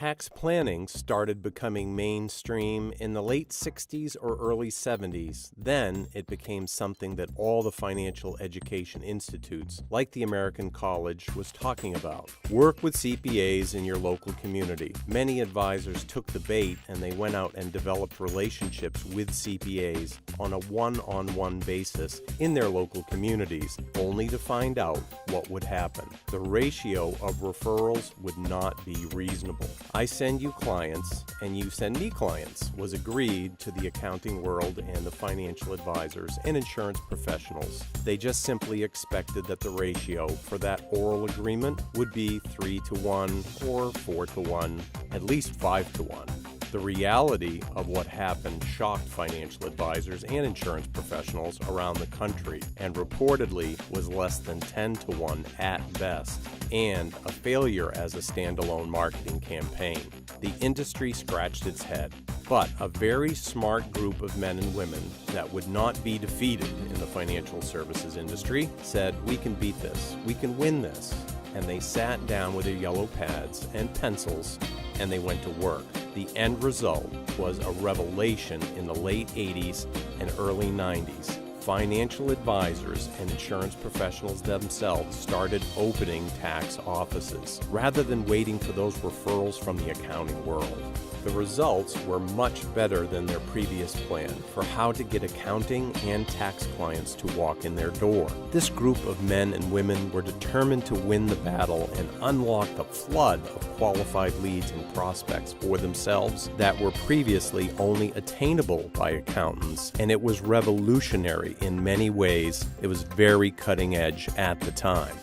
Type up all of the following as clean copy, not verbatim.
Tax planning started becoming mainstream in the late 60s or early 70s. Then it became something that all the financial education institutes, like the American College, was talking about. Work with CPAs in your local community. Many advisors took the bait and they went out and developed relationships with CPAs on a one-on-one basis in their local communities, only to find out what would happen. The ratio of referrals would not be reasonable. I send you clients and you send me clients was agreed to the accounting world and the financial advisors and insurance professionals. They just simply expected that the ratio for that oral agreement would be 3-to-1 or 4-to-1, at least 5-to-1. The reality of what happened shocked financial advisors and insurance professionals around the country and reportedly was less than 10-to-1 at best, and a failure as a standalone marketing campaign. The industry scratched its head, but a very smart group of men and women that would not be defeated in the financial services industry said, "We can beat this, we can win this." And they sat down with their yellow pads and pencils and they went to work. The end result was a revelation in the late 80s and early 90s. Financial advisors and insurance professionals themselves started opening tax offices rather than waiting for those referrals from the accounting world. The results were much better than their previous plan for how to get accounting and tax clients to walk in their door. This group of men and women were determined to win the battle and unlock the flood of qualified leads and prospects for themselves that were previously only attainable by accountants, and it was revolutionary in many ways. It was very cutting edge at the time.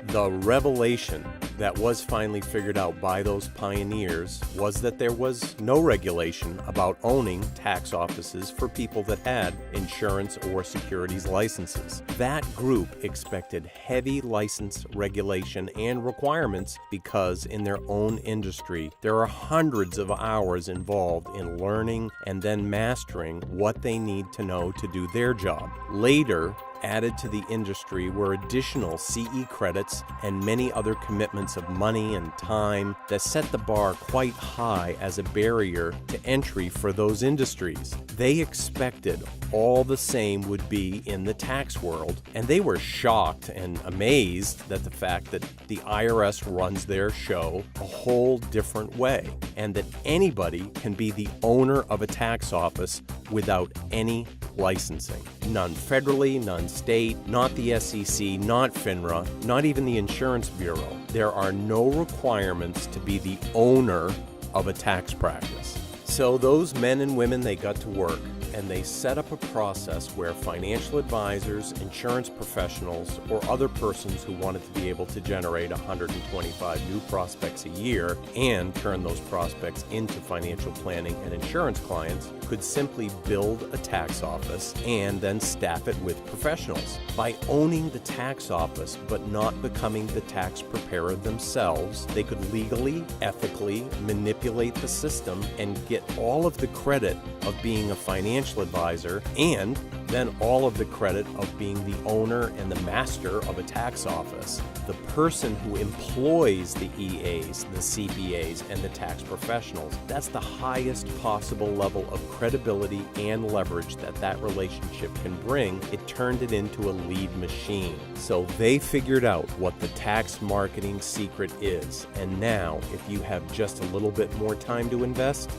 The revelation that was finally figured out by those pioneers was that there was no regulation about owning tax offices for people that had insurance or securities licenses. That group expected heavy license regulation and requirements because in their own industry, there are hundreds of hours involved in learning and then mastering what they need to know to do their job. Later, added to the industry were additional CE credits and many other commitments of money and time that set the bar quite high as a barrier to entry for those industries. They expected all the same would be in the tax world, and they were shocked and amazed that the fact that the IRS runs their show a whole different way, and that anybody can be the owner of a tax office without any licensing. None federally, none state, not the SEC, not FINRA, not even the Insurance Bureau. There are no requirements to be the owner of a tax practice. So those men and women, they got to work and they set up a process where financial advisors, insurance professionals, or other persons who wanted to be able to generate 125 new prospects a year and turn those prospects into financial planning and insurance clients could simply build a tax office and then staff it with professionals. By owning the tax office but not becoming the tax preparer themselves, they could legally, ethically manipulate the system and get all of the credit of being a financial advisor and then all of the credit of being the owner and the master of a tax office. The person who employs the EAs, the CPAs, and the tax professionals, that's the highest possible level of credibility and leverage that relationship can bring. It turned it into a lead machine. So they figured out what the tax marketing secret is. And now, if you have just a little bit more time to invest,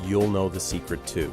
you'll know the secret too.